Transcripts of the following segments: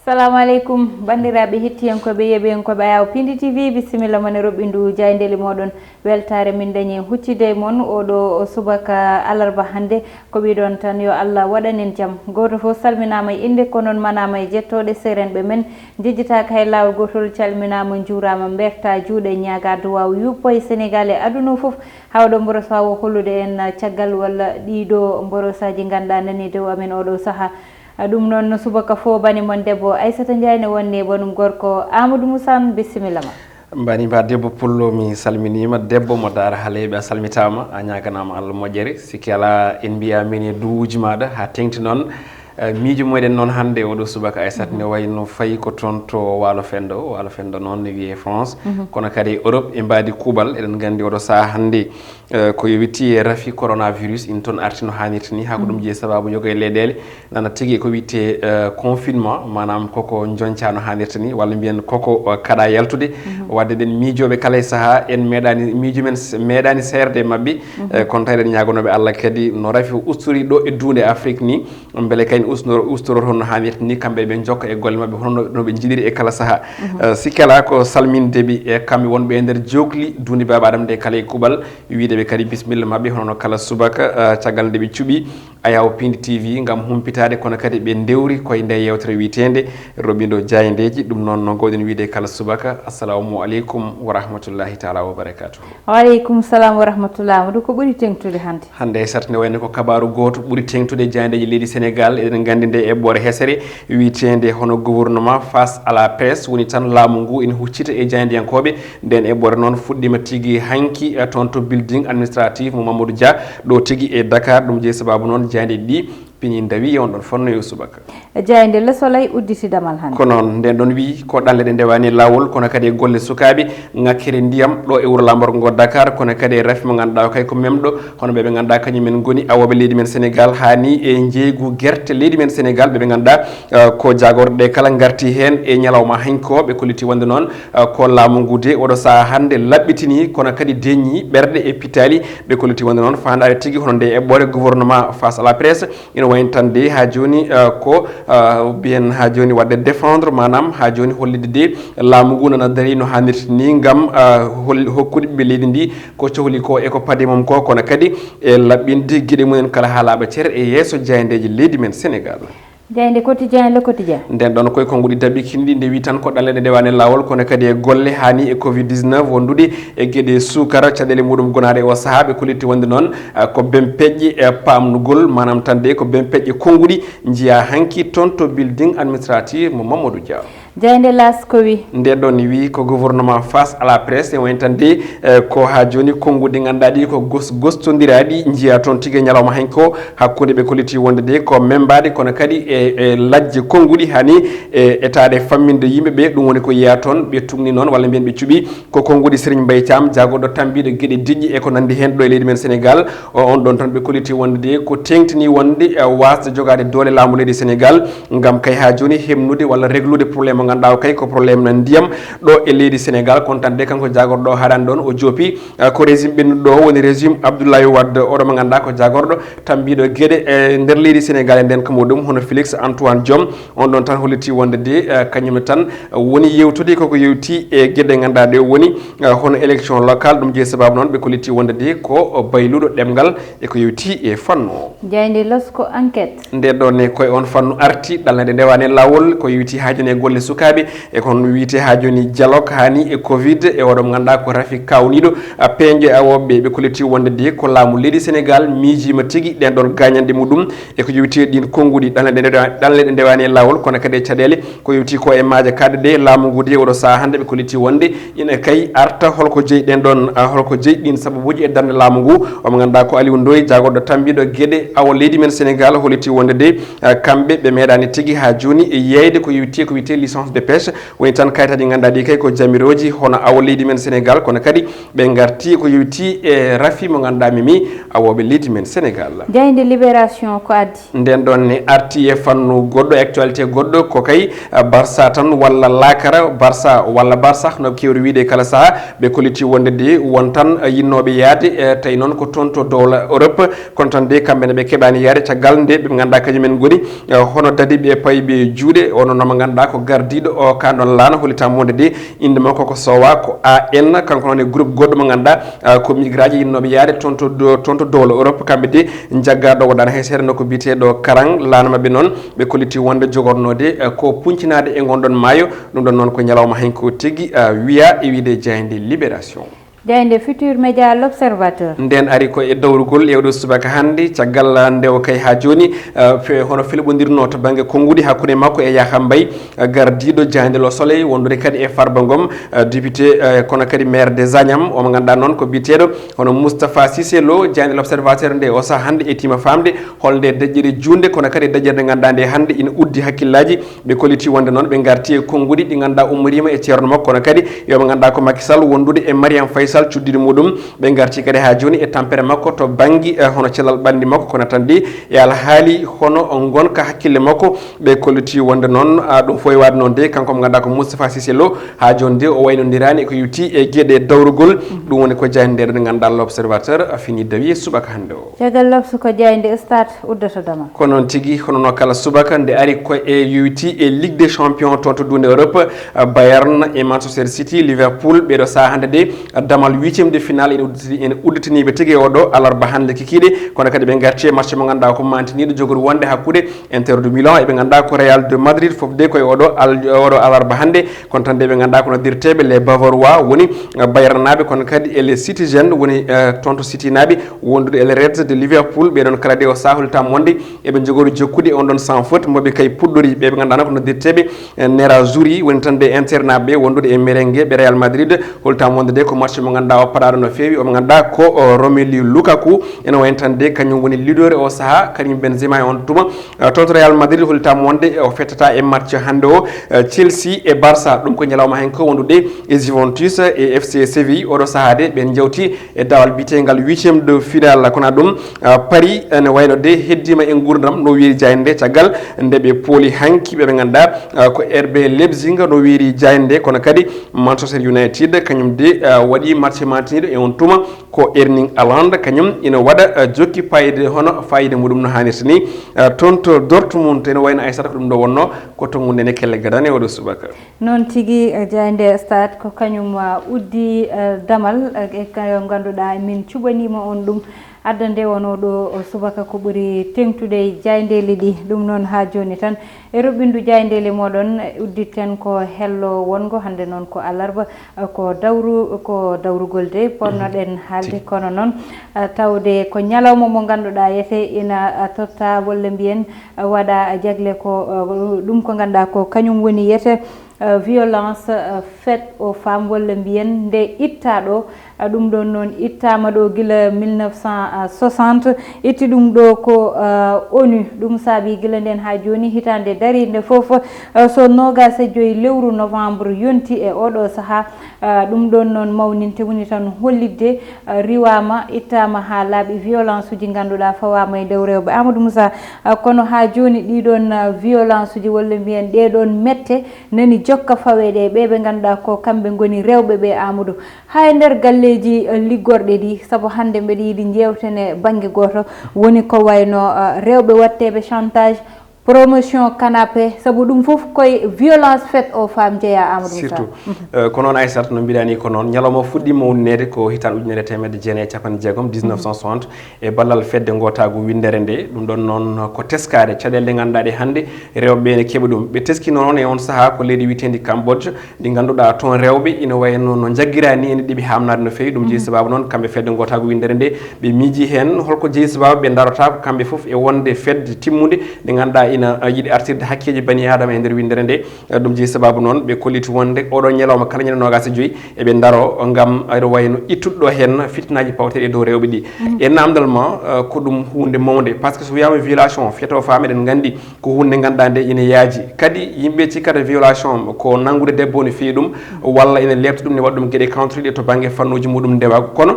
Assalamu alaikum bandiraɓe hettiyankoɓe yeɓiyankoɓe ayaw Pindi TV bisimilla mone roɓindu jaydeli moɗon weltare min dañi huccide mon oɗo subaka alarba hande ko wiɗon tan yo Allah waɗanen jaam goto fof salminama e inde ko noon manama e jettoɗe serenɓe men jejjitaka hay lawol gotol calminama juurama berta juuɗe ñaga duwaw yuppo e Sénégal e aduna foof hawɗo mborosa o hollude en caggal walla ɗiɗo mborosaji ganduɗa nani dow amen oɗo saaha ɗum noon subaka fo bani mon debbo Aissata Ndiaye ne wonni bonum gorko Amadou Moussa bisimilla ma bani ba debbo pullo mi salminima debbo mo dara haleɓe a salmitama a ñaganama Allah moƴƴere sikki ala en mbiya min e duuji maɗa ha tengti noon miijo moɗen noon hannde oɗo subaka Aissata ne wayno fayi ko toon to walo fendo noon ne wiye France kono kadi Europe e mbadi kuuɓal eɗen gandi oɗo saaha hannde ko witti e rafi coronavirus in toon arti no hannirta ni hako ɗum jeeyi sababu yoga e leyɗele nana tigui ko witte confinement manam koko jonca no hannirta ni walla mbiyen koko kaɗa yaltude wadde ɗen miijoɓe kala e saaha en meeɗani miijo men meeɗani serde e mabɓe kono tawi eɗen ñagonoɓe Allah kadi no rafi usturi ɗo e duunde Afrique ni beele kayne ustoro hono hannirta ni kamɓe ɓe jokka e golle mabɓe hono no ɓe jiiɗiri e kala saaha sikki ala ko salmindeɓe e kamɓe wonɓe e nder jogli duunde Baba Adama nde kala e kuuɓal wideɓe kadi bisimilla mabɓe hono kala subaka caggal nde ɓe cuuɓi ayaw Pindi TV gam humpitade kono kadi ɓe dewri koye nde yewtere witende roɓindo jayendeji ɗum noon no gowɗen wiide kala subaka assalamu aleykum wa rahmatullahi taala wa barakatuh. Waaleykum salam wa rahmatullah. Amadou ko ɓuuri tengtude hande Aissata ne wayno ko kabaru goto ɓuuri tengtude jayendeji leydi Sénégal eɗen gandi nde eɓɓore hesere witende hono gouvernement face à la presse woni tan laamu ngu ene huccita e jayendiyankoɓe nden eɓɓore noon fuɗɗima tigui hanki toon to building administratif mo Mamadou Dia ɗo tigui e Dakar ɗum jeeyi sababu noon jayde ɗi piñi dawi on ɗon fonno yo subaka jayde lesolay udditidamal hande ko noon nden ɗon wi ko ɗanle ɗe ndewani lawol kono kadi e golle sukaɓe ŋakkere ndiyam ɗo e wuuro lamborgo Dakar kono kadi e rafi mo ganduɗa kay ko memɗo hono ɓeɓe ganduɗa kañumen goni awoɓe leydi men Sénégal hani e jeygu guerte leydi men Sénégal ɓeɓe ganduɗa ko jagorɗe kala garti hen e ñalawma hanko ɓe kolliti wonde noon ko laamu ngu de oɗo saaha hande laɓɓitini kono kadi deññi ɓerɗe e pitali ɓe kolliti wonde noon fandade tigui hono nde eɓɓore gouvernement face à la presse ina wayno tan de ha joni ko bien ha joni wadde défendre manam ha joni hollide de laamu ngu nana daari no hannirta ni gam hokkude ɓe leydi ndi ko cohli ko eko paade mum ko kono kadi e laɓɓinde gueɗe mumen kala ha laaɓa ceer e yesso jayendeji leydi men Sénégal jayde quotidien le quotidien nden ɗon koye konguɗi daɓɓikindi nde wi tan ko ɗanleɗe ndewani lawol kono kadi e golle hani e covid 19 wondude e gueɗe sukara caɗele muɗum gonade o saaha ɓe kollitti wonde noon ko bempeƴƴe e pamnugol manam tan de ko bempeƴƴe konguɗi jiiya hanki toon to building administratif mo Mamadou Dia jayde las ko wi nden ɗon wi ko gouvernement face à la presse e wayno tan de ko ha joni konguɗi ganduɗa ɗi ko gostodiraɗi jiiya toon tigui ñalawma hanko hakkude ɓe kolliti wonde de ko membade kono kadi e lajje konguɗi hani e etade famminde yimɓeɓe ɗum woni ko yiya toon ɓe tugni noon walla mbiyen ɓe cuuɓi ko konguɗi Serigne Mbaye Thiam jagoɗo tambiɗo gueɗe diƴƴi e ko nandi hen ɗo e leydi men Sénégal on ɗon tan ɓe kolliti wonde de ko tengtini wonde wasde jogade doole laamu leydi Sénégal gam kay ha joni hemnude walla réglude probléme mo ganduɗa o kay ko probléme no ndiyam ɗo e leydi Sénégal kono tan de kanko jagorɗo o haɗani ɗon o joopi ko régime ɓennuɗo o woni régime Abdoulaye Wade oɗo mo ganduɗa ko jagorɗo tambiɗo gueɗe e nder leydi Sénégal e nden ko muɗum hono Félix Antoine Diome on ɗon tan holliti wonde de kañum tan woni yewtude koko yewti e gueɗe ganduɗa ɗe woni hono élection locale ɗum jeeyi sababu noon ɓe kolliti wonde de ko bayluɗo ɗemgal e ko yewti e fannu o jayde losko enquête nden ɗon ne koye on fannu arti ɗalnade ndewani lawol ko yewti ha joni e golle sukaɓe e kono wiite ha joni dialogue hani e covid e oɗo mo ganduɗa ko rafi kawniɗo peeje awoɓe ɓe kolliti wonde de ko laamu leydi Sénégal miijima tigui ɗen ɗon gagnande muɗum e ko yewti ɗin konguɗi ɗanleɗe ndewani e lawol kono kadi e caɗele ko yewti ko e maaje kadde de laamu ngu de oɗo saaha hande ɓe kolliti wonde ina kay arta holko jeeyi ɗen ɗon holko jeeyi ɗin sababuji e darde laamu ngu omo ganduɗa ko Aliou Ndoye jagorɗo tambiɗo gueɗe awo leydi men Sénégal holliti wonde de kamɓe ɓe meeɗani tigui ha joni e yeyde ko yewti ko wiyete licence licence de pêche woni tan kayitaji ganduɗa ɗi kay ko jamiroji hono awo leydi men Sénégal kono kadi ɓe garti ko yewti e rafi mo ganduɗa mimi awoɓe leydi men Sénégal. jayde libération ko addi nden ɗon ne arti e fannu goɗɗo actualité goɗɗo ko kay Barça tan walla Lakara Barça walla Barça no kewri wiide kala saaha ɓe kolliti wonde de won tan yinnoɓe yaade tawi noon ko toon to dowla Europe kono tan de kamɓene ɓe keɓani yaade caggal nde ɓe ganduɗa kañumen goni hono dadi ɓe payɓe juuɗe ono nomo ganduɗa ko gardiɗo o ka ɗon laana hollitama wonde de inde makko ko sowa ko AN kanko noon e groupe goɗɗo mo ganduɗa ko migraji yinnoɓe yaade toon to dowla Europe kamɓe de jaggaɗo waɗano hay seeɗa nokko biteɗo Karang laana mabɓe noon ɓe kolliti wonde jogornode ko puncinade e gonɗon maayo ɗum ɗon noon ko ñalawma hen ko tigui wiya e wiide jayde libération. jayde futur média l'observateur nden ari ko e dawrugol yewɗo subaka hannde caggal ndewo kay ha joni hono filɓodirno to banggue konngudi hakkude makko e Yaha Mbaye gardiɗo Diandel Soleil wondude kadi e Farba Ngom député kono kadi maire des Agnam omo ganduɗa noon ko biteɗo hono Moustapha Cissé Lo Diandel l'observateur nde o saaha hannde e tima famde holnde daƴƴiri junde kono kadi daƴƴirde nde ganduɗa nde hannde ina uddi hakkillaji ɓe kolliti wonde noon ɓe garti e konngudi ɗi ganduɗa ummorima e ceerno makko kono kadi yoɓe ganduɗa ko Macky Sall wondude e Mariame Faye Sall cuddide muɗum ɓe garti kadi ha joni e tampere makko to banggue hono cellal ɓandi makko kono tan de e alhaali hono gonka hakkille makko ɓe kolliti wonde noon ɗum fo e wade noon de kanko mo ganduɗa ko Moustapha Cissé Lo ha joni de o waynodirani ko yuti e gueɗe dawrugol ɗum woni ko jayde nde ganduɗa l'observateur fini dawi e subaka hande o caggal lobso ko jayde stade uddata dama ko noon tigui hono no kala subaka nde ari ko e yuti e Ligue des champions toon to dunde Europe Bayern e Manchester City Liverpool ɓeɗo saha hande de damal 8e de finale ene udditiniɓe tigui oɗo alarba hande kikiɗe kono kadi ɓe garti e match mo ganduɗa ko mantiniɗo jogori wonde hakkude Inter de Milan eɓe ganduɗa ko Real de Madrid foof de koye oɗo alarba hande kono tan de ɓe ganduɗa ko noddirteɓe les Bavarois woni Bayern naɓe kono kadi e les Citizens woni toon to City naɓe wondude e les Reds de Liverpool ɓeɗon kala de o saholtam wonde eɓe jogori jokkude on ɗon sans faute moɓe kay puɗɗori ɓe ganduɗa no ko noddirteɓe Nerazzurri woni tan de Inter naɓe wondude e merengue ɓe Real Madrid holtam wonde de ko match mo ganduɗa o paɗaɗo no fewi omo ganduɗa ko Romelu Lukaku ene wayno tan de kañum woni leader o saaha Karim Benzema e on tuma toon to Real Madrid holtama wonde o fettata e match hande o Chelsea e Barça ɗum ko ñalawma hen ko wondude e Juventus e FC Séville oɗo saaha de ɓen jewti e dawal bitegal 8e de finale kono ɗum Paris ene wayno de heddima e gurdam no wiiri jayde caggal nde ɓe pooli hanki ɓe ganduɗa ko RB Leipzig no wiiri jayde kono kadi Manchester United kañum de waɗi match mantiniɗo e on tuma ko Erling Haaland kañum ina waɗa jokki payde hono fayida muɗum no hannirta ni toon to Dortmund ene wayno Aissata ko ɗum ɗo wonno ko tongude ne kelle gadane oɗo subaka noon tigui jayde stade ko kañum uddi damal e ganduɗa min cuɓanima on ɗum addande wono ɗo subaka ko ɓuuri tengtude jayndeli ɗi ɗum noon ha joni tan e roɓɓindu jayndeli moɗon udditen ko hello wongo hande noon ko alarba ko dawrugol de ponnoɗen haalde kono noon tawde ko ñalawma mo ganduɗa yete ina totta walla mbiyen waɗa jagle ko ɗum ko ganduɗa ko kañum woni yete violence faite aux femmes walla mbiyen nde ittaɗo ɗum ɗon noon ittama ɗo guila 1960 itti ɗum ɗo ko ONU ɗum saabi guila nden ha joni hitande darinde foof so 25 lewru novembre yonti e oɗo saaha ɗum ɗon noon mawninte woni tan hollidde riwama ittama ha laaɓi violence uji ganduɗa fawama e dow rewɓe Amadou Moussa kono ha joni ɗiɗon violence uji walla mbiyen ɗeɗon mette nani jokka faweɗe ɓe ganduɗa ko kamɓe goni rewɓe ɓe Amadou ha e nder galleji liggorɗe ɗi saabu hande mbeɗa yiiɗi jewtene banggue goto woni ko wayno rewɓe watteɓe chantage promotion canapé sabu ɗum fof koye violence faite aux femmes jeeya Amadou Moussa surtout ko noon Aissata no mbiɗani ko noon ñalawma fuɗɗima wunnede ko hitan ujunere temedde jeenayyi capanɗe jeegom 1960 e ballal fedde gotago windere nde ɗum ɗon noon ko teskade caɗele ɗe ganduɗa ɗe hannde rewɓe ne keeɓa ɗum ɓe teskino noon e on saaha ko leydi witendi Cambodge ɗi ganduɗa toon rewɓe ina wayno no jagguirani ene ɗiɓi hamnade no fewi ɗum jeeyi sababu noon kamɓe fedde gotago windere nde ɓe miiji hen holko jeeyi sababu ɓe darota ko kamɓe foof e wonde fedde timmude ɗe ganduɗa ina yiɗi artirde hakkeji bani adama e nder windere nde ɗum jeeyi sababu noon ɓe kolliti wonde oɗo ñalawma kala ñande nogas e joyyi eɓe daro gam aɗa wayno ittuɗo hen fitnaji pawteɗe dow rewɓe ɗi e namdal ma ko ɗum hunde mawde par ce que so wiyama violation fiyataw fam eɗen gandi ko hunde ganduɗa nde ina yaaji kadi yimɓe cikkata violation ko nangude debbo ne fewi ɗum walla ina lebta ɗum ne waɗa ɗum gueɗe countriɗe to banggue fannuji muɗum ndewa kono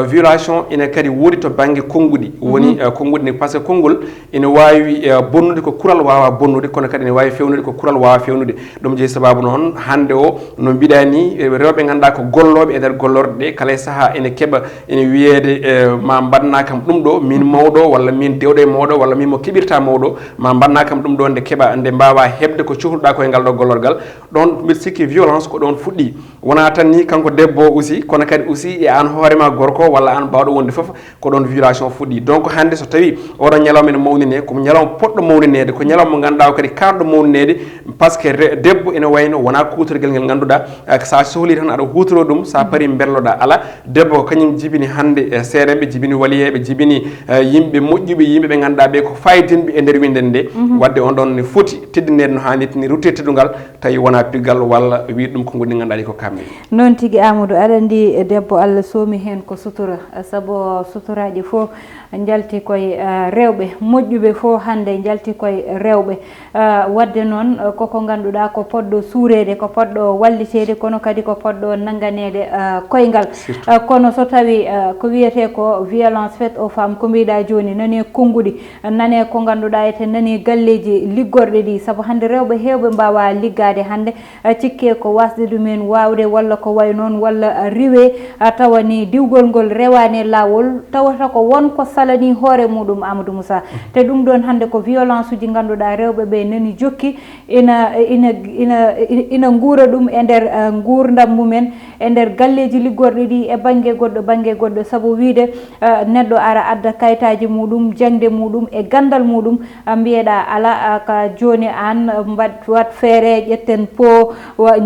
violation ina kadi woodi to banggue konnguɗi woni konnguɗi ni par ce que konngol ina wawi bonnude ko kural wawa bonnude kono kadi ina wawi fewnude ko kural wawa fewnude ɗum jeeyi sababu noon hande o no mbiɗa ni rewɓe ganduɗa ko golloɓe e nder gollorde ɗe kala saaha ene keeɓa ene wiyede ma mbaɗna kam ɗum ɗo min mawɗo walla min dewɗo e mawɗo walla min mo keɓirta mawɗo ma mbaɗna kam ɗum ɗo nde keeɓa nde mbawa hebde ko cohluɗa koye ngal ɗo gollorgal ɗon mbiɗa sikki violence ko ɗon fuɗɗi wona tan ni kanko debbo aussi kono kadi aussi e an hoorema gorko walla an mbawɗo wonde foof ko ɗon violation fuɗɗi donc hande so tawi oɗon ñalawma ene mawnine ko ñalawma poɗɗo mawninede ko ñalawma mo ganduɗa o kadi karɗo mawninede par ce que debbo ene wayno wona kutorguel ngel ganduɗa sa sohli tan aɗa hutoro ɗum sa paari berloɗa ala debbo ko kañum jibini hande seereɓe jibini waliyeɓe jibini yimɓe moƴƴuɓe yimɓeɓe ganduɗa ɓe ko fayidinɓe e nder winden nde wadde on ɗon ne foti teddinede no hannirta ni rutte teddugal tawi wona piggal walla wiide ɗum ko gonɗi ganduɗa ko kammi noon tigui Amadou aɗa andi debbo Allah soomi hen ko sutura saabu suturaji fof jalti koye rewɓe moƴƴuɓe fof hande jalti koye rewɓe wadde noon koko ganduɗa ko poɗɗo suurede ko poɗɗo wallitede kono kadi ko poɗɗo nanganede koyngal kono so tawi ko wiyete ko violence faite aux femmes ko mbiɗa joni nani konnguɗi nane ko ganduɗa ete nani galleji liggorɗe ɗi saabu hande rewɓe hewɓe mbawa liggade hande cikke ko wasde ɗumen wawde walla ko way noon walla riwe tawa ni diwgol ngol rewani lawol tawata ko wonko salani hoore muɗum Amadou Moussa te ɗum ɗon hande ko violence uji ganduɗa rewɓe ɓe nani jokki ina guura ɗum e nder gurdam mumen e nder galleji liggorɗe ɗi e banggue goɗɗo saabu wiide neɗɗo ara adda kayitaji muɗum jangde muɗum e gandal muɗum mbiyeɗa ala ka joni an wat feere ƴetten po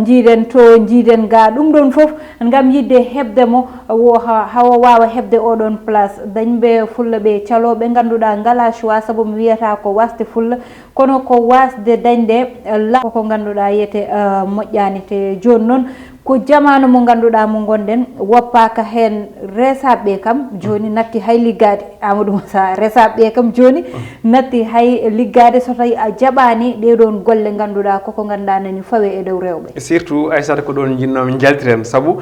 jiiden to jiiden ga ɗum ɗon foof gam yidde hebde mo hawa wawa hebde oɗon place dañɓe fulla ɓe caloɓe ganduɗa ngala choix saabu mi wiyata ko wasde fulla kono ko wasde dañde la koko ganduɗa yiyete moƴƴani te joni noon ko jamanu mo ganduɗa mo gonɗen woppaka hen resaɓe kam joni natti hay liggade Amadou Moussa resaɓe kam joni natti hay liggade so tawi a jaɓani ɗeɗon golle ganduɗa koko ganduɗa nani fawe e dow rewɓe surtout Aissata ko ɗon jinnomi jaltiren saabu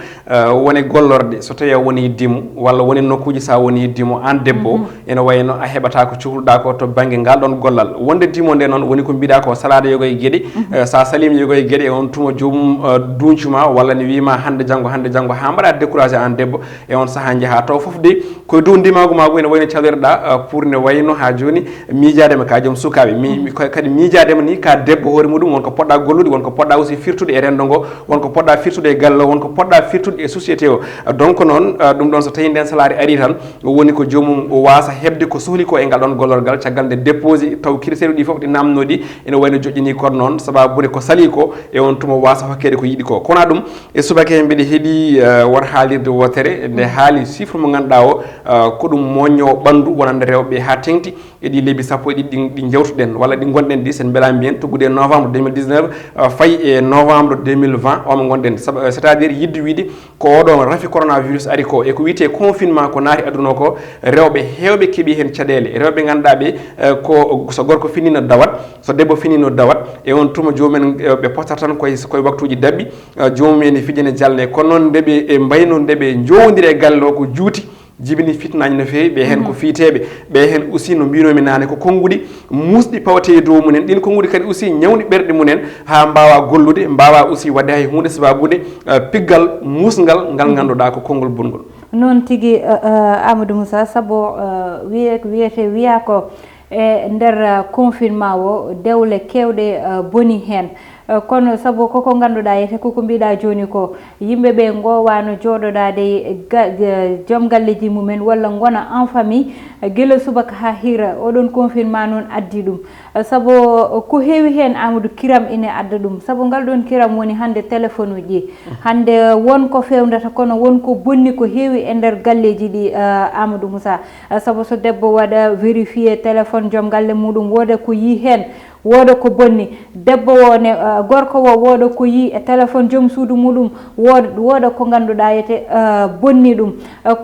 woni gollorde so tawi a woni dimmo walla woni nokkuji sa woni dimmo an debbo ene wayno a heɓata ko cohluɗa ko to banggue ngal ɗon gollal wonde dimmo nde noon woni ko mbiɗa ko salade yogo e gueɗe sa salima yogo e gueɗe on tuma jomum duncuma walla ne wima hande janggo ha mbaɗa découragé an debbo e on saaha jaaha taw foof de koye dow ndimagu mago ene wayno caloreɗa pour ne wayno ha joni miijadema ka joom sukaɓe kadi miijadema ni ka debbo hoore muɗum wonko poɗɗa gollude wonko poɗɗa aussi firtude e rendo ngo wonko poɗɗa firtude e galle o wonko poɗɗa firtude e société o donc noon ɗum ɗon so tawi nden salari ari tan woni ko jomum wasa hebde ko sohli ko e ngal ɗon gollorgal caggal nde déposé taw critére ɗi foof ɗi namnoɗi ene wayno joƴƴini kono noon sababude ko sali ko e on tuma wasa hokkede ko yiiɗi ko kona ɗum e subaka hen mbiɗa heeɗi won haalirde wotere nde haali chiffre mo ganduɗa o ko ɗum moñño ɓandu wonande rewɓe ha tengti e ɗi lebbi sappo e ɗiɗi ɗi jewtuɗen walla ɗi gonɗen ɗi sen beelami mbiyen toggude novembre 2019 fayi e novembre 2020 omo gonɗen c' est à dire yidde wiide ko oɗon rafi coronavirus ari ko e ko wiyete confinement ko naati aduna ko rewɓe hewɓe keeɓi hen caɗele rewɓe ganduɗa ɓe ko so gorko finino dawat so debbo finino dawat e on tuma jomumen ɓe postata tan koye waktuji dabɓi jomumen fijene jalne kono noon ndeɓe e mbayno ndeɓe jowdiri e galle o ko juuti jibini fitnaji no fewi ɓe hen ko fiiteɓe ɓe hen aussi no mbinomi nane ko konnguɗi musɗi pawte dow munen ɗin konnguɗi kadi aussi ñawni ɓerɗe munen ha mbawa gollude mbawa aussi wadde hay hunde sababude piggal musgal ngal ganduɗa ko konngol bongol noon tigui Amadou Moussa saabu wiyete wiya ko e nder confinement o dewle kewɗe boni hen kono saabu koko ganduɗa yete koko mbiɗa joni ko yimɓeɓe gowano joɗoɗade joom galleji mumen walla gona en famille guila subaka ha hira oɗon confinement noon addi ɗum saabu ko heewi hen Amadou kiram ine adda ɗum saabu ngal ɗon kiram woni hande téléphone uji hande wonko fewdata kono wonko bonni ko heewi e nder galleji ɗi Amadou Moussa saabu so debbo waɗa vérifié téléphone joom galle muɗum woda ko yi hen woda ko bonni debbo o ne gorko o woda ko yi e téléphone joom suudu muɗum woda ko ganduɗa yete bonni ɗum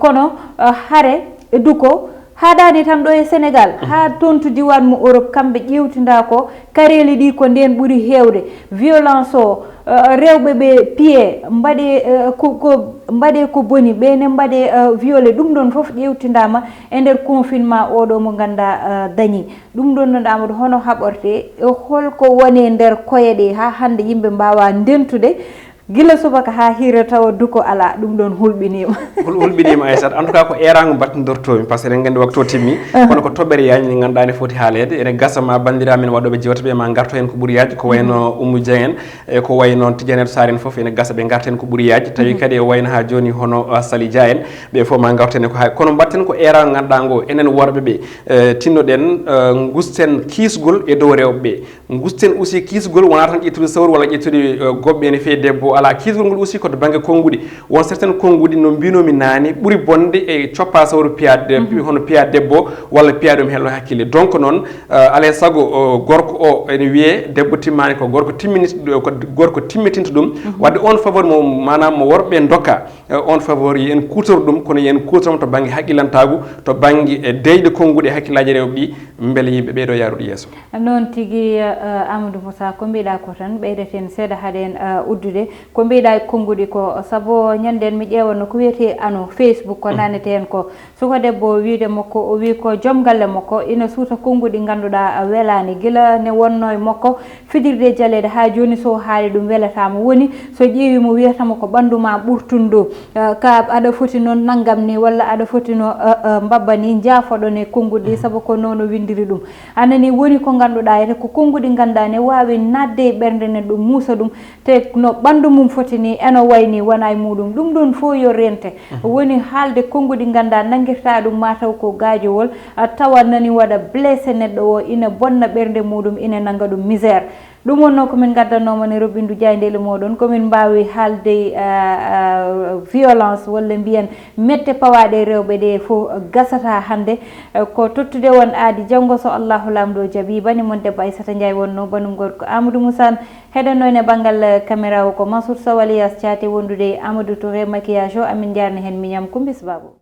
kono hare e duko haɗani tan ɗo e Sénégal ha toon to diwan mo Europe kamɓe ƴewtinda ko kareli ɗi ko nden ɓuuri hewde violence o rewɓe ɓe piye mbaɗe ko boni ɓene mbaɗe violé ɗum ɗon foof ƴewtindama e nder confinement oɗo mo ganda dañi ɗum ɗon no Amadou hono haɓorte holko woni nder koye ɗe ha hande yimɓe mbawa ndentude gila subaka ha hira tawa duko ala ɗum ɗon hulɓinima hulɓinima Aissata en tout cas ko erago battodortomi par ce que eɗen gandi waktu o timmi kono ko toɓɓere yaji ɗi ganduɗa ne foti haalede ene gasa ma bandiramen waɗoɓe jewtaɓe ma garto hen ko ɓuuri yajde ko wayno Oumou Dieng en e ko wayno Tidianeto Sarr en foof ene gasa ɓe garta hen ko ɓuuri yajde tawi kadi e wayno ha joni hono Sali Dia en ɓe foof ma garta hen ko hay kono batten ko erago ganduɗa ngo enen worɓe ɓe tinnoɗen gusten kiisgol e dow rewɓe ɓe gusten aussi kiisgol wona tan ƴettude sawru walla ƴettude goɓɓe ene fewi debbo ala kiisgol ngol aussi koto banggue konnguɗi won certaine konnguɗi no mbinomi nani ɓuuri bonde e coppa sawru piyade hono piya debbo walla piya ɗum hello hakkille donc noon alay saago gorko o ene wiye debbo timmani ko gorko timmitinta ɗum wadde on favori mo manam mo worɓe dokka on favori en kutor ɗum kono yen kutorom to banggue haqqillantagu to banggue deyde konnguɗi e hakkillaji rewɓe ɗi beele yimɓe ɓeeɗo yarude yesso noon tigui Amadou Moussa ko mbiɗa ko tan ɓeydeten seeɗa haaɗen uddude ko mbiɗa e konnguɗi ko saabu ñanden mi ƴewanno ko wiyete ano Facebook ko nanete hen ko soko debbo wiide makko o wi ko joom galle makko ina suuta konnguɗi ganduɗa welani guila ne wonno e makko fidirde jalede ha joni so haali ɗum welatama woni so ƴeewimo wiyatama ko ɓanduma ɓurtundo ka aɗa foti noon naggam ni walla aɗa foti no mbabba ni jaafoɗon e konnguɗi saabu ko noon o windiri ɗum anani woni ko ganduɗa ete ko konnguɗi ganduɗa ne wawi nadde e ɓerde nen ɗum muusa ɗum te no ɓandu mum foti ni eno wayni wona e muɗum ɗum ɗon fo yo rente woni haalde konnguɗi ganduɗa nanguirta ɗum mataw ko gaajowol tawa nani waɗa blessé neɗɗo o ina bonna ɓerde muɗum ina nanga ɗum misère ɗum wonno komin gaddanoma ne Robintou Dia ndeli moɗon komin mbawi haalde violence walla mbiyen mette pawaɗe rewɓe ɗe fof gasata hande ko tottude won aadi janggo so Allahu lamɗo jaaɓi bani moon debbo Aissata Ndiaye wonno banu gorko Amadou Moussa heɗenno ene banggal caméra o ko Mansour Sow Alias Thiaté wondude Amadou Touré maquillage o amin jarni hen miñam Kumbis Babou.